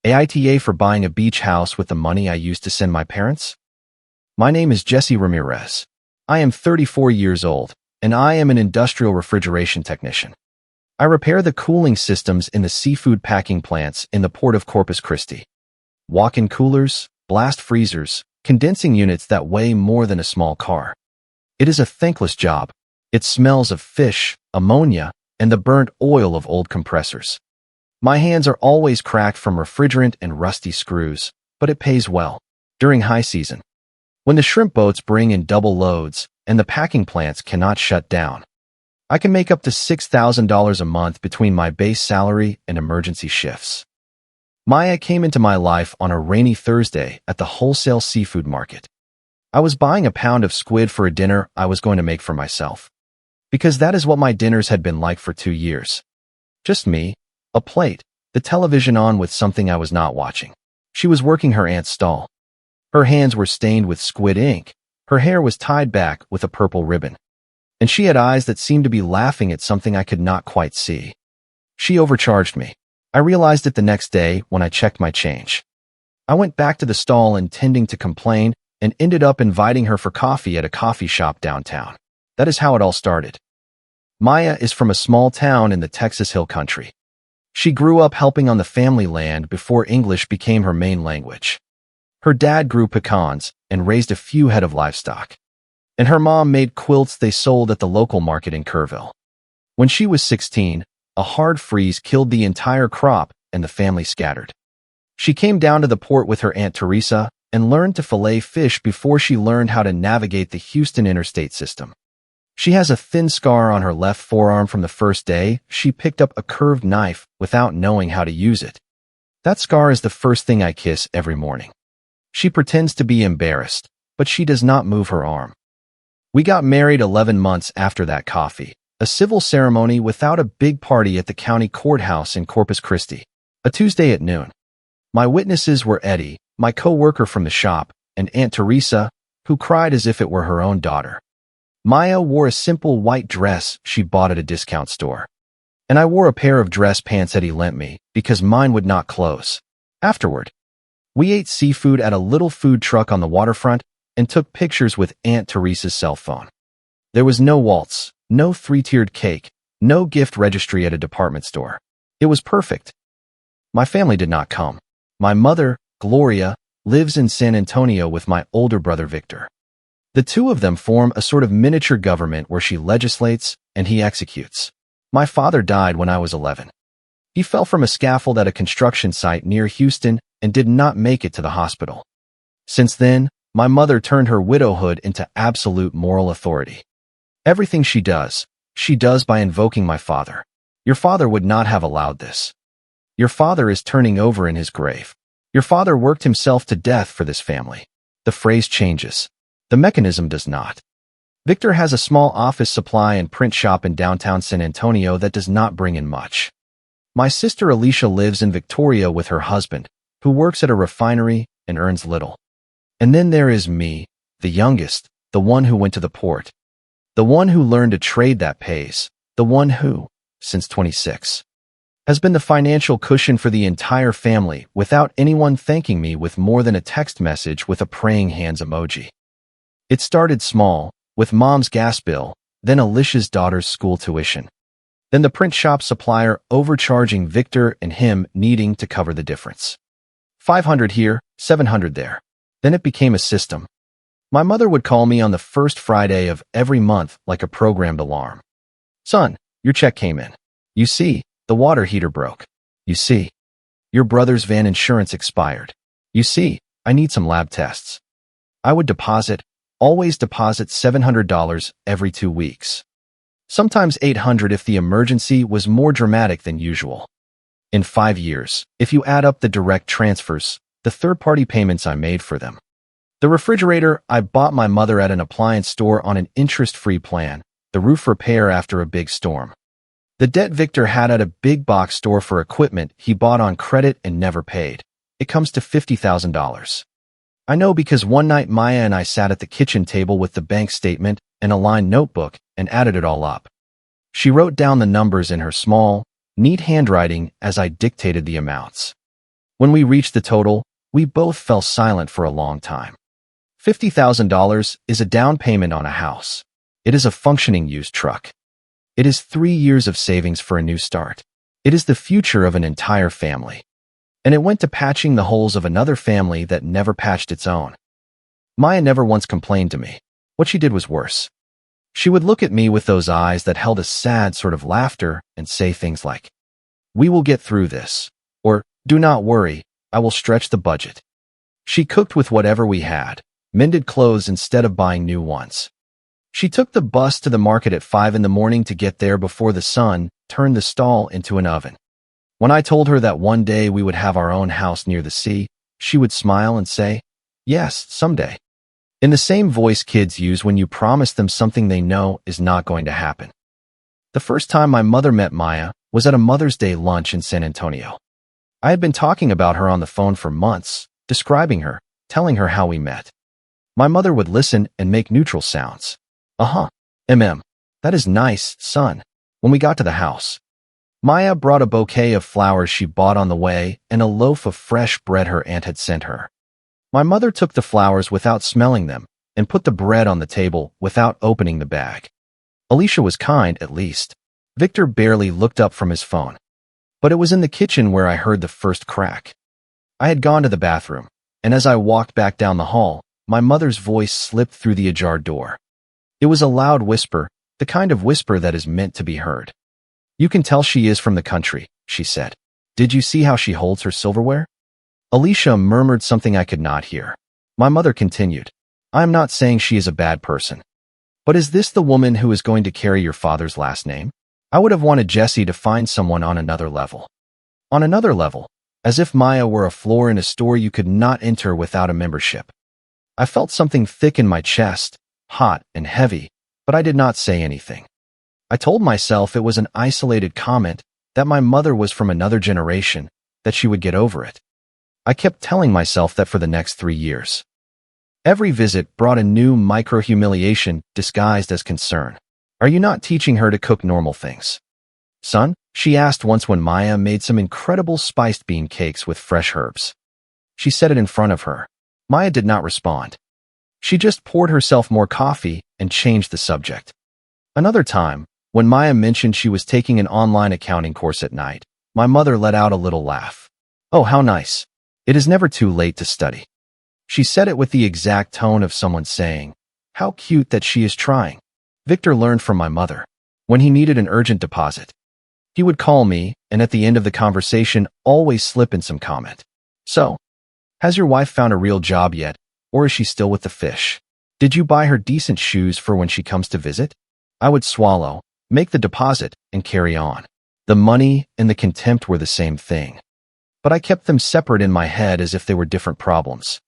AITA for buying a beach house with the money I used to send my parents? My name is Jesse Ramirez. I am 34 years old, and I am an industrial refrigeration technician. I repair the cooling systems in the seafood packing plants in the port of Corpus Christi. Walk-in coolers, blast freezers, condensing units that weigh more than a small car. It is a thankless job. It smells of fish, ammonia, and the burnt oil of old compressors. My hands are always cracked from refrigerant and rusty screws, but it pays well. During high season, when the shrimp boats bring in double loads and the packing plants cannot shut down, I can make up to $6,000 a month between my base salary and emergency shifts. Maya came into my life on a rainy Thursday at the wholesale seafood market. I was buying a pound of squid for a dinner I was going to make for myself, because that is what my dinners had been like for 2 years. Just me, a plate, the television on with something I was not watching. She was working her aunt's stall. Her hands were stained with squid ink. Her hair was tied back with a purple ribbon. And she had eyes that seemed to be laughing at something I could not quite see. She overcharged me. I realized it the next day when I checked my change. I went back to the stall intending to complain and ended up inviting her for coffee at a coffee shop downtown. That is how it all started. Maya is from a small town in the Texas Hill Country. She grew up helping on the family land before English became her main language. Her dad grew pecans and raised a few head of livestock. And her mom made quilts they sold at the local market in Kerrville. When she was 16, a hard freeze killed the entire crop and the family scattered. She came down to the port with her Aunt Teresa and learned to fillet fish before she learned how to navigate the Houston interstate system. She has a thin scar on her left forearm from the first day she picked up a curved knife without knowing how to use it. That scar is the first thing I kiss every morning. She pretends to be embarrassed, but she does not move her arm. We got married 11 months after that coffee, a civil ceremony without a big party at the county courthouse in Corpus Christi, a Tuesday at noon. My witnesses were Eddie, my co-worker from the shop, and Aunt Teresa, who cried as if it were her own daughter. Maya wore a simple white dress she bought at a discount store. And I wore a pair of dress pants Eddie lent me because mine would not close. Afterward, we ate seafood at a little food truck on the waterfront and took pictures with Aunt Teresa's cell phone. There was no waltz, no 3-tiered cake, no gift registry at a department store. It was perfect. My family did not come. My mother, Gloria, lives in San Antonio with my older brother Victor. The two of them form a sort of miniature government where she legislates and he executes. My father died when I was 11. He fell from a scaffold at a construction site near Houston and did not make it to the hospital. Since then, my mother turned her widowhood into absolute moral authority. Everything she does by invoking my father. Your father would not have allowed this. Your father is turning over in his grave. Your father worked himself to death for this family. The phrase changes. The mechanism does not. Victor has a small office supply and print shop in downtown San Antonio that does not bring in much. My sister Alicia lives in Victoria with her husband, who works at a refinery and earns little. And then there is me, the youngest, the one who went to the port. The one who learned a trade that pays. The one who, since 26, has been the financial cushion for the entire family without anyone thanking me with more than a text message with a praying hands emoji. It started small, with Mom's gas bill, then Alicia's daughter's school tuition. Then the print shop supplier overcharging Victor and him needing to cover the difference. 500 here, 700 there. Then it became a system. My mother would call me on the first Friday of every month like a programmed alarm. Son, your check came in. You see, the water heater broke. You see, your brother's van insurance expired. You see, I need some lab tests. I would always deposit $700 every 2 weeks. Sometimes $800 if the emergency was more dramatic than usual. In 5 years, if you add up the direct transfers, the third-party payments I made for them. The refrigerator I bought my mother at an appliance store on an interest-free plan, the roof repair after a big storm. The debt Victor had at a big box store for equipment he bought on credit and never paid. It comes to $50,000. I know because one night Maya and I sat at the kitchen table with the bank statement and a lined notebook and added it all up. She wrote down the numbers in her small, neat handwriting as I dictated the amounts. When we reached the total, we both fell silent for a long time. $50,000 is a down payment on a house. It is a functioning used truck. It is 3 years of savings for a new start. It is the future of an entire family. And it went to patching the holes of another family that never patched its own. Maya never once complained to me. What she did was worse. She would look at me with those eyes that held a sad sort of laughter and say things like, "We will get through this," or "Do not worry, I will stretch the budget." She cooked with whatever we had, mended clothes instead of buying new ones. She took the bus to the market at 5 in the morning to get there before the sun turned the stall into an oven. When I told her that one day we would have our own house near the sea, she would smile and say, "Yes, someday," in the same voice kids use when you promise them something they know is not going to happen. The first time my mother met Maya was at a Mother's Day lunch in San Antonio. I had been talking about her on the phone for months, describing her, telling her how we met. My mother would listen and make neutral sounds. That is nice, son. When we got to the house, Maya brought a bouquet of flowers she bought on the way and a loaf of fresh bread her aunt had sent her. My mother took the flowers without smelling them and put the bread on the table without opening the bag. Alicia was kind, at least. Victor barely looked up from his phone. But it was in the kitchen where I heard the first crack. I had gone to the bathroom, and as I walked back down the hall, my mother's voice slipped through the ajar door. It was a loud whisper, the kind of whisper that is meant to be heard. "You can tell she is from the country," she said. "Did you see how she holds her silverware?" Alicia murmured something I could not hear. My mother continued, "I am not saying she is a bad person. But is this the woman who is going to carry your father's last name? I would have wanted Jesse to find someone on another level." On another level, as if Maya were a floor in a store you could not enter without a membership. I felt something thick in my chest, hot and heavy, but I did not say anything. I told myself it was an isolated comment, that my mother was from another generation, that she would get over it. I kept telling myself that for the next 3 years. Every visit brought a new micro-humiliation disguised as concern. "Are you not teaching her to cook normal things, son?" she asked once when Maya made some incredible spiced bean cakes with fresh herbs. She said it in front of her. Maya did not respond. She just poured herself more coffee and changed the subject. Another time, when Maya mentioned she was taking an online accounting course at night, my mother let out a little laugh. "Oh, how nice. It is never too late to study." She said it with the exact tone of someone saying, "How cute that she is trying." Victor learned from my mother. When he needed an urgent deposit, he would call me, and at the end of the conversation, always slip in some comment. "So, has your wife found a real job yet, or is she still with the fish? Did you buy her decent shoes for when she comes to visit?" I would swallow, make the deposit, and carry on. The money and the contempt were the same thing. But I kept them separate in my head as if they were different problems.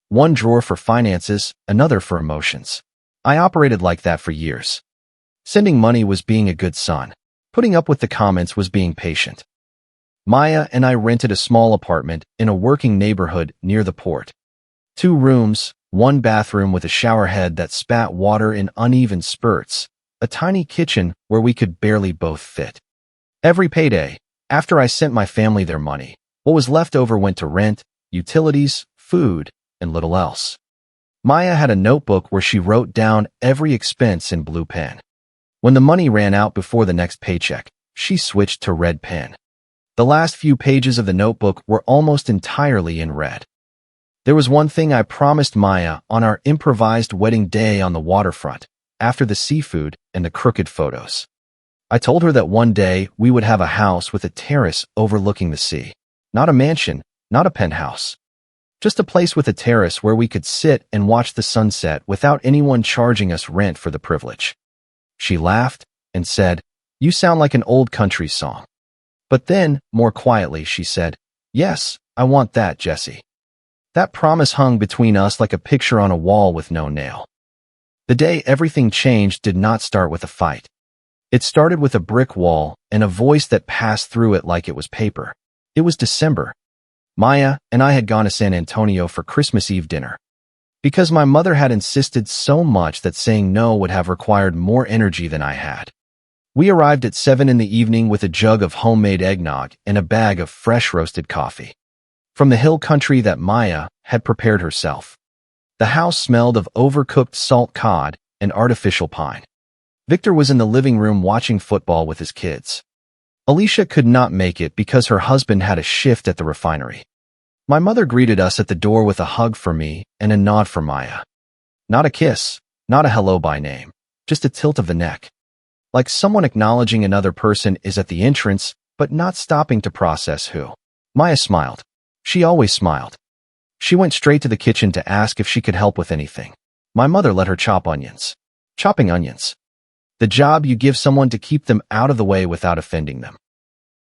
One drawer for finances, another for emotions. I operated like that for years. Sending money was being a good son. Putting up with the comments was being patient. Maya and I rented a small apartment in a working neighborhood near the port. 2 rooms, 1 bathroom with a shower head that spat water in uneven spurts, a tiny kitchen where we could barely both fit. Every payday, after I sent my family their money, what was left over went to rent, utilities, food, and little else. Maya had a notebook where she wrote down every expense in blue pen. When the money ran out before the next paycheck, she switched to red pen. The last few pages of the notebook were almost entirely in red. There was one thing I promised Maya on our improvised wedding day on the waterfront, after the seafood and the crooked photos. I told her that one day we would have a house with a terrace overlooking the sea. Not a mansion, not a penthouse. Just a place with a terrace where we could sit and watch the sunset without anyone charging us rent for the privilege. She laughed and said, "You sound like an old country song." But then, more quietly, she said, "Yes, I want that, Jesse." That promise hung between us like a picture on a wall with no nail. The day everything changed did not start with a fight. It started with a brick wall and a voice that passed through it like it was paper. It was December. Maya and I had gone to San Antonio for Christmas Eve dinner. Because my mother had insisted so much that saying no would have required more energy than I had. We arrived at 7 in the evening with a jug of homemade eggnog and a bag of fresh roasted coffee. from the hill country that Maya had prepared herself. The house smelled of overcooked salt cod and artificial pine. Victor was in the living room watching football with his kids. Alicia could not make it because her husband had a shift at the refinery. My mother greeted us at the door with a hug for me and a nod for Maya. Not a kiss, not a hello by name, just a tilt of the neck. Like someone acknowledging another person is at the entrance, but not stopping to process who. Maya smiled. She always smiled. She went straight to the kitchen to ask if she could help with anything. My mother let her chop onions. Chopping onions. The job you give someone to keep them out of the way without offending them.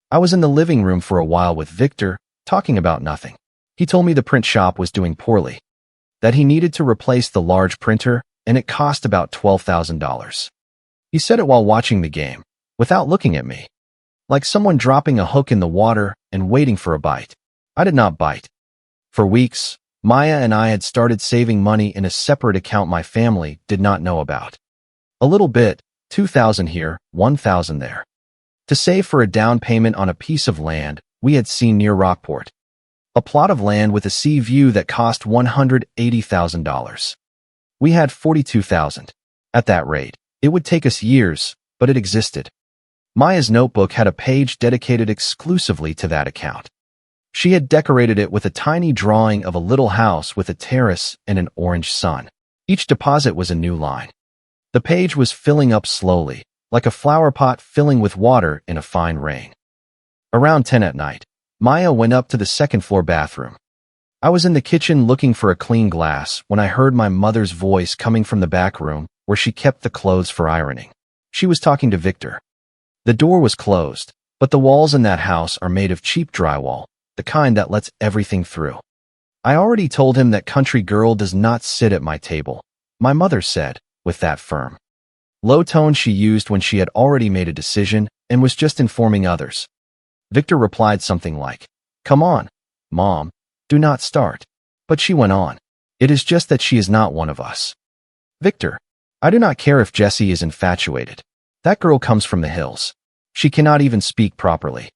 I was in the living room for a while with Victor, talking about nothing. He told me the print shop was doing poorly, that he needed to replace the large printer, and it cost about $12,000. He said it while watching the game, without looking at me, like someone dropping a hook in the water and waiting for a bite. I did not bite. For weeks, Maya and I had started saving money in a separate account my family did not know about. A little bit, $2,000 here, $1,000 there. To save for a down payment on a piece of land we had seen near Rockport. A plot of land with a sea view that cost $180,000. We had $42,000. At that rate, it would take us years, but it existed. Maya's notebook had a page dedicated exclusively to that account. She had decorated it with a tiny drawing of a little house with a terrace and an orange sun. Each deposit was a new line. The page was filling up slowly, like a flower pot filling with water in a fine rain. Around 10 at night, Maya went up to the second-floor bathroom. I was in the kitchen looking for a clean glass when I heard my mother's voice coming from the back room where she kept the clothes for ironing. She was talking to Victor. The door was closed, but the walls in that house are made of cheap drywall, the kind that lets everything through. I already told him that country girl does not sit at my table, my mother said, with that firm, low tone she used when she had already made a decision and was just informing others. Victor replied something like, "Come on, Mom, do not start." But she went on, "It is just that she is not one of us." Victor, I do not care if Jessie is infatuated. That girl comes from the hills. She cannot even speak properly.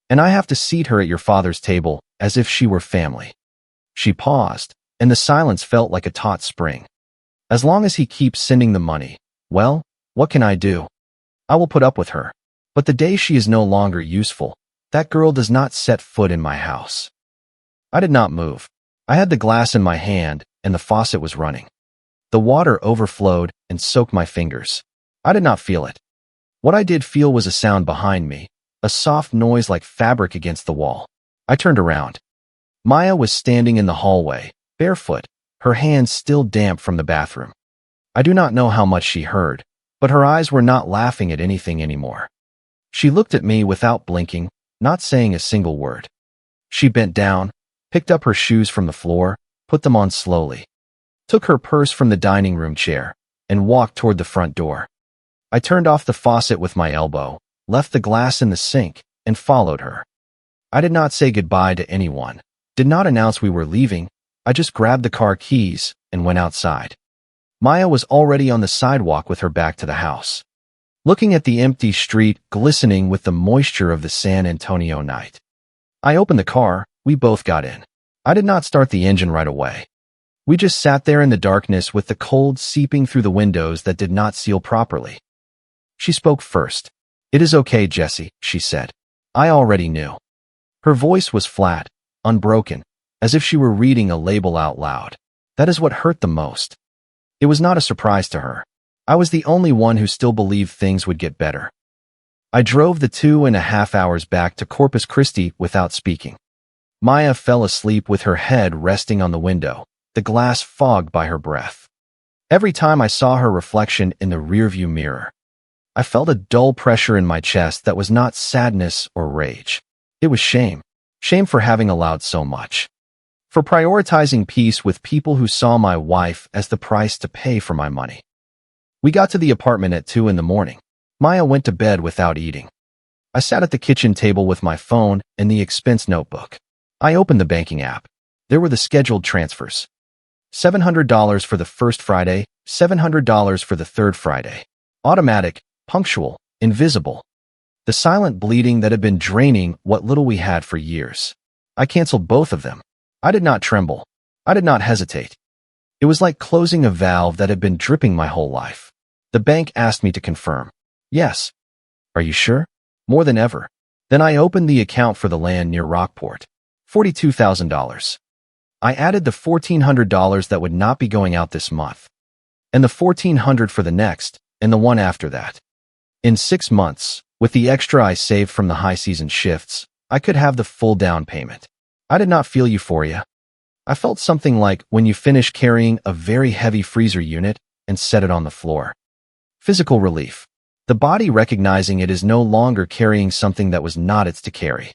And I have to seat her at your father's table as if she were family. She paused, and the silence felt like a taut spring. As long as he keeps sending the money, well, what can I do? I will put up with her. But the day she is no longer useful, that girl does not set foot in my house. I did not move. I had the glass in my hand, and the faucet was running. The water overflowed and soaked my fingers. I did not feel it. What I did feel was a sound behind me, a soft noise like fabric against the wall. I turned around. Maya was standing in the hallway, barefoot, her hands still damp from the bathroom. I do not know how much she heard, but her eyes were not laughing at anything anymore. She looked at me without blinking, not saying a single word. She bent down, picked up her shoes from the floor, put them on slowly, took her purse from the dining room chair, and walked toward the front door. I turned off the faucet with my elbow, left the glass in the sink, and followed her. I did not say goodbye to anyone, did not announce we were leaving. I just grabbed the car keys and went outside. Maya was already on the sidewalk with her back to the house, looking at the empty street glistening with the moisture of the San Antonio night. I opened the car, we both got in. I did not start the engine right away. We just sat there in the darkness with the cold seeping through the windows that did not seal properly. She spoke first. "It is okay, Jessie," she said. I already knew. Her voice was flat, unbroken, as if she were reading a label out loud. That is what hurt the most. It was not a surprise to her. I was the only one who still believed things would get better. I drove the 2.5 hours back to Corpus Christi without speaking. Maya fell asleep with her head resting on the window, the glass fogged by her breath. Every time I saw her reflection in the rearview mirror, I felt a dull pressure in my chest that was not sadness or rage. It was shame. Shame for having allowed so much. For prioritizing peace with people who saw my wife as the price to pay for my money. We got to the apartment at 2 in the morning. Maya went to bed without eating. I sat at the kitchen table with my phone and the expense notebook. I opened the banking app. There were the scheduled transfers. $700 for the first Friday, $700 for the third Friday. Automatic, punctual, invisible. The silent bleeding that had been draining what little we had for years. I canceled both of them. I did not tremble. I did not hesitate. It was like closing a valve that had been dripping my whole life. The bank asked me to confirm. Yes. Are you sure? More than ever. Then I opened the account for the land near Rockport. $42,000. I added the $1,400 that would not be going out this month, and the $1,400 for the next, and the one after that. In 6 months, with the extra I saved from the high season shifts, I could have the full down payment. I did not feel euphoria. I felt something like when you finish carrying a very heavy freezer unit and set it on the floor. Physical relief. The body recognizing it is no longer carrying something that was not its to carry.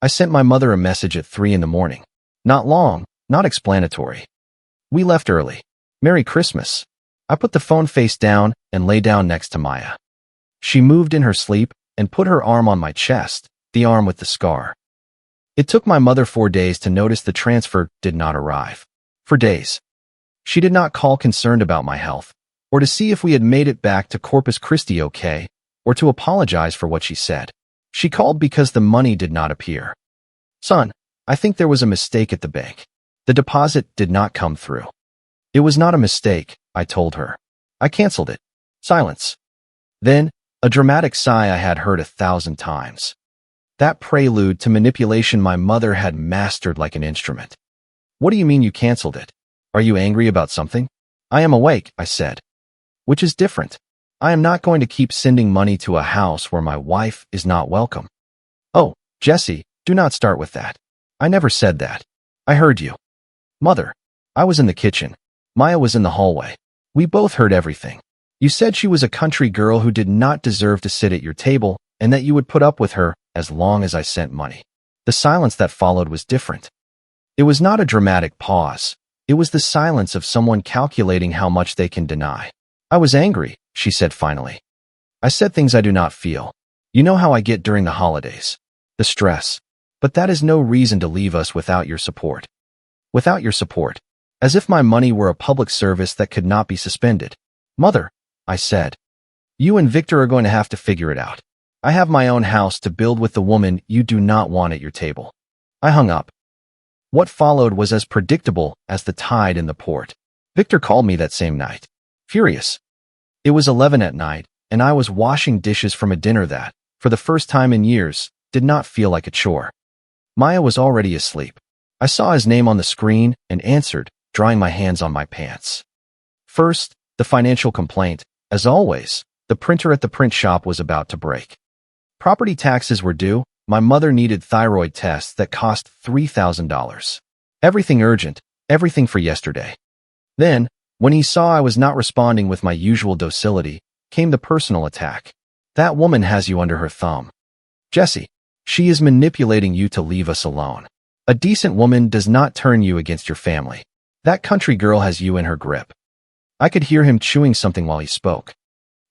I sent my mother a message at 3 in the morning. Not long, not explanatory. We left early. Merry Christmas. I put the phone face down and lay down next to Maya. She moved in her sleep and put her arm on my chest, the arm with the scar. It took my mother 4 days to notice the transfer did not arrive. For days. She did not call concerned about my health, or to see if we had made it back to Corpus Christi okay, or to apologize for what she said. She called because the money did not appear. Son, I think there was a mistake at the bank. The deposit did not come through. It was not a mistake, I told her. I canceled it. Silence. Then, a dramatic sigh I had heard 1,000 times. That prelude to manipulation my mother had mastered like an instrument. What do you mean you canceled it? Are you angry about something? I am awake, I said. Which is different. I am not going to keep sending money to a house where my wife is not welcome. Oh, Jesse, do not start with that. I never said that. I heard you. Mother. I was in the kitchen. Maya was in the hallway. We both heard everything. You said she was a country girl who did not deserve to sit at your table and that you would put up with her as long as I sent money. The silence that followed was different. It was not a dramatic pause. It was the silence of someone calculating how much they can deny. I was angry, she said finally. I said things I do not feel. You know how I get during the holidays. The stress. But that is no reason to leave us without your support. Without your support. As if my money were a public service that could not be suspended. Mother, I said. You and Victor are going to have to figure it out. I have my own house to build with the woman you do not want at your table. I hung up. What followed was as predictable as the tide in the port. Victor called me that same night. Furious. It was 11 at night, and I was washing dishes from a dinner that, for the first time in years, did not feel like a chore. Maya was already asleep. I saw his name on the screen and answered, drying my hands on my pants. First, the financial complaint. As always, the printer at the print shop was about to break. Property taxes were due. My mother needed thyroid tests that cost $3,000. Everything urgent, everything for yesterday. Then, when he saw I was not responding with my usual docility, came the personal attack. That woman has you under her thumb. Jesse, she is manipulating you to leave us alone. A decent woman does not turn you against your family. That country girl has you in her grip. I could hear him chewing something while he spoke.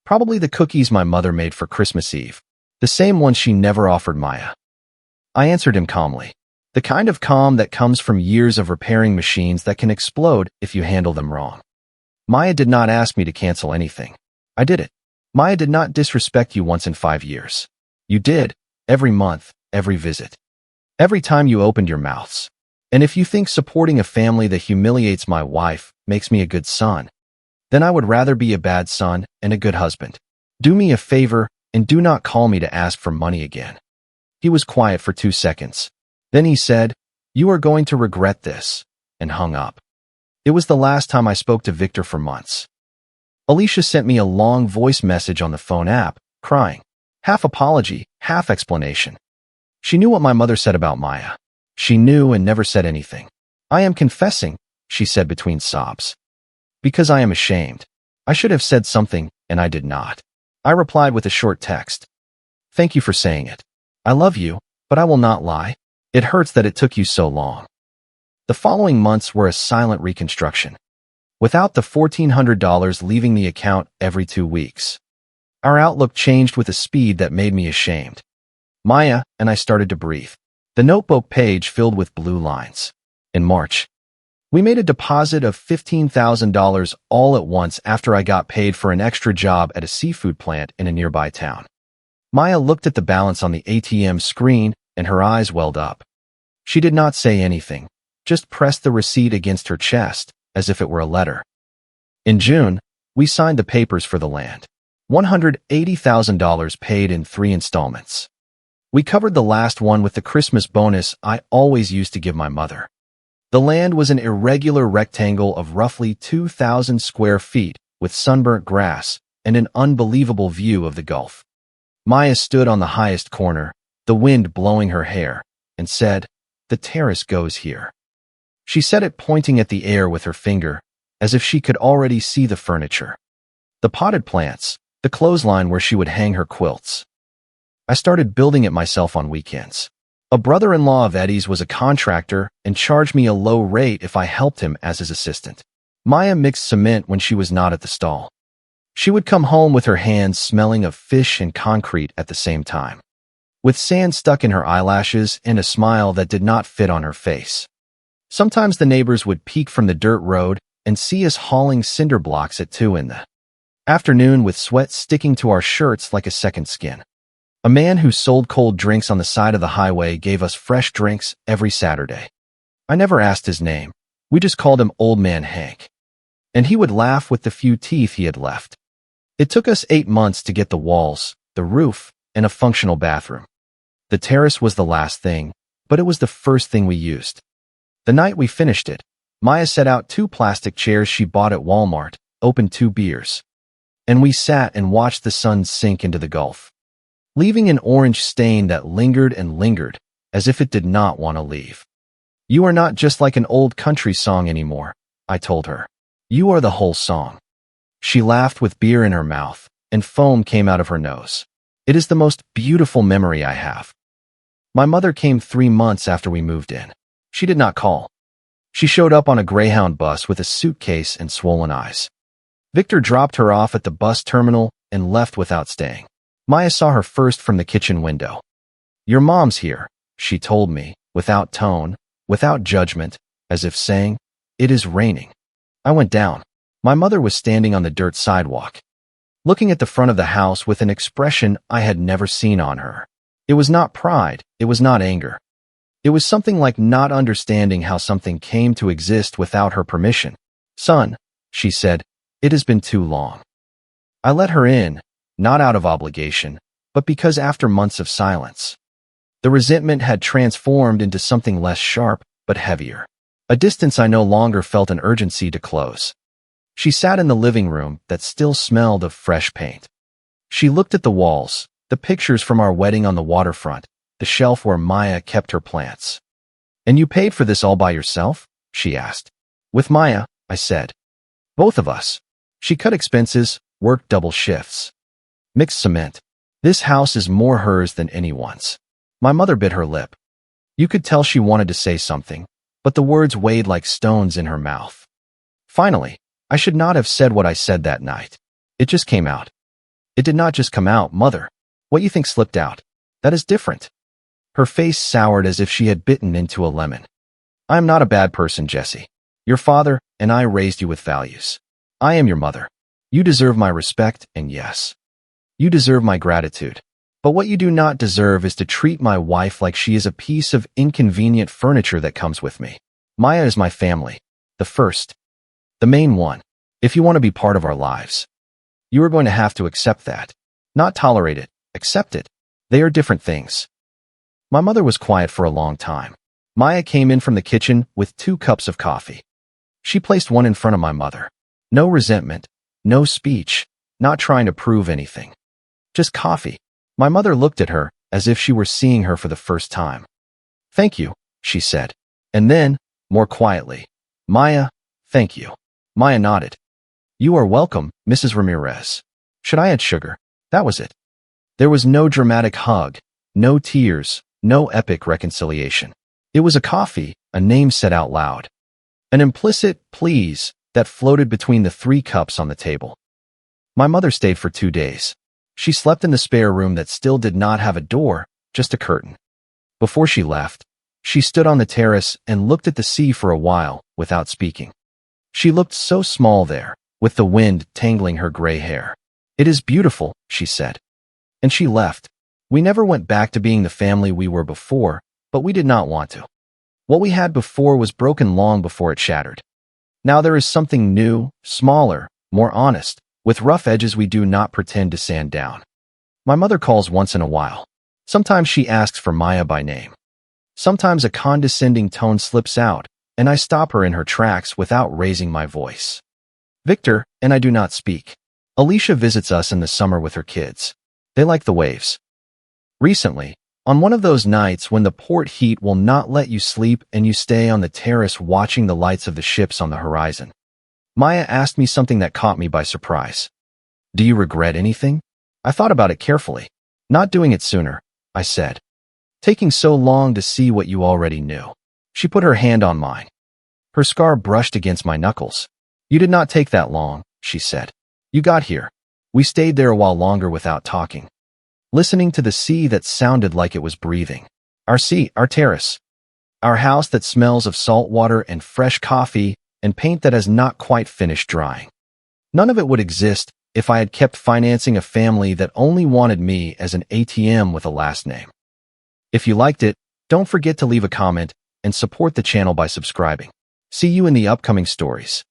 Probably the cookies my mother made for Christmas Eve. The same ones she never offered Maya. I answered him calmly. The kind of calm that comes from years of repairing machines that can explode if you handle them wrong. Maya did not ask me to cancel anything. I did it. Maya did not disrespect you once in 5 years. You did, every month, every visit. Every time you opened your mouths. And if you think supporting a family that humiliates my wife makes me a good son, then I would rather be a bad son and a good husband. Do me a favor and do not call me to ask for money again. He was quiet for 2 seconds. Then he said, "You are going to regret this," and hung up. It was the last time I spoke to Victor for months. Alicia sent me a long voice message on the phone app, crying. Half apology, half explanation. She knew what my mother said about Maya. She knew and never said anything. I am confessing, she said between sobs. Because I am ashamed. I should have said something, and I did not. I replied with a short text. Thank you for saying it. I love you, but I will not lie. It hurts that it took you so long. The following months were a silent reconstruction. Without the $1,400 leaving the account every 2 weeks. Our outlook changed with a speed that made me ashamed. Maya and I started to breathe. The notebook page filled with blue lines. In March, we made a deposit of $15,000 all at once after I got paid for an extra job at a seafood plant in a nearby town. Maya looked at the balance on the ATM screen and her eyes welled up. She did not say anything, just pressed the receipt against her chest, as if it were a letter. In June, we signed the papers for the land. $180,000 paid in 3 installments. We covered the last one with the Christmas bonus I always used to give my mother. The land was an irregular rectangle of roughly 2,000 square feet with sunburnt grass and an unbelievable view of the Gulf. Maya stood on the highest corner, the wind blowing her hair, and said, "The terrace goes here." She said it pointing at the air with her finger, as if she could already see the furniture. The potted plants, the clothesline where she would hang her quilts. I started building it myself on weekends. A brother-in-law of Eddie's was a contractor and charged me a low rate if I helped him as his assistant. Maya mixed cement when she was not at the stall. She would come home with her hands smelling of fish and concrete at the same time, with sand stuck in her eyelashes and a smile that did not fit on her face. Sometimes the neighbors would peek from the dirt road and see us hauling cinder blocks at 2 in the afternoon with sweat sticking to our shirts like a second skin. A man who sold cold drinks on the side of the highway gave us fresh drinks every Saturday. I never asked his name. We just called him Old Man Hank. And he would laugh with the few teeth he had left. It took us 8 months to get the walls, the roof, and a functional bathroom. The terrace was the last thing, but it was the first thing we used. The night we finished it, Maya set out 2 plastic chairs she bought at Walmart, opened 2 beers. And we sat and watched the sun sink into the Gulf, leaving an orange stain that lingered and lingered, as if it did not want to leave. "You are not just like an old country song anymore," I told her. "You are the whole song." She laughed with beer in her mouth, and foam came out of her nose. "It is the most beautiful memory I have." My mother came 3 months after we moved in. She did not call. She showed up on a Greyhound bus with a suitcase and swollen eyes. Victor dropped her off at the bus terminal and left without staying. Maya saw her first from the kitchen window. "Your mom's here," she told me, without tone, without judgment, as if saying, "It is raining." I went down. My mother was standing on the dirt sidewalk, looking at the front of the house with an expression I had never seen on her. It was not pride, it was not anger. It was something like not understanding how something came to exist without her permission. "Son," she said, "it has been too long." I let her in, not out of obligation, but because after months of silence, the resentment had transformed into something less sharp but heavier. A distance I no longer felt an urgency to close. She sat in the living room that still smelled of fresh paint. She looked at the walls, the pictures from our wedding on the waterfront, the shelf where Maya kept her plants. "And you paid for this all by yourself?" she asked. "With Maya," I said. "Both of us." She cut expenses, worked double shifts, mixed cement. This house is more hers than anyone's. My mother bit her lip. You could tell she wanted to say something, but the words weighed like stones in her mouth. Finally, I should not have said what I said that night. It just came out. "It did not just come out, Mother. What you think slipped out. That is different." Her face soured as if she had bitten into a lemon. "I am not a bad person, Jesse. Your father and I raised you with values. I am your mother. You deserve my respect, and yes, you deserve my gratitude. But what you do not deserve is to treat my wife like she is a piece of inconvenient furniture that comes with me. Maya is my family. The first. The main one. If you want to be part of our lives, you are going to have to accept that. Not tolerate it. Accept it. They are different things." My mother was quiet for a long time. Maya came in from the kitchen with 2 cups of coffee. She placed one in front of my mother. No resentment, no speech, not trying to prove anything. Just coffee. My mother looked at her as if she were seeing her for the first time. "Thank you," she said. And then, more quietly, "Maya, thank you." Maya nodded. "You are welcome, Mrs. Ramirez. Should I add sugar?" That was it. There was no dramatic hug, no tears, no epic reconciliation. It was a coffee, a name said out loud. An implicit please that floated between the 3 cups on the table. My mother stayed for 2 days. She slept in the spare room that still did not have a door, just a curtain. Before she left, she stood on the terrace and looked at the sea for a while without speaking. She looked so small there, with the wind tangling her gray hair. "It is beautiful," she said. And she left. We never went back to being the family we were before, but we did not want to. What we had before was broken long before it shattered. Now there is something new, smaller, more honest, with rough edges we do not pretend to sand down. My mother calls once in a while. Sometimes she asks for Maya by name. Sometimes a condescending tone slips out, and I stop her in her tracks without raising my voice. Victor and I do not speak. Alicia visits us in the summer with her kids. They like the waves. Recently, on one of those nights when the port heat will not let you sleep and you stay on the terrace watching the lights of the ships on the horizon, Maya asked me something that caught me by surprise. Do you regret anything? I thought about it carefully. Not doing it sooner, I said. Taking so long to see what you already knew. She put her hand on mine. Her scar brushed against my knuckles. You did not take that long, she said. You got here. We stayed there a while longer without talking, listening to the sea that sounded like it was breathing. Our sea, our terrace. Our house that smells of salt water and fresh coffee and paint that has not quite finished drying. None of it would exist if I had kept financing a family that only wanted me as an ATM with a last name. If you liked it, don't forget to leave a comment and support the channel by subscribing. See you in the upcoming stories.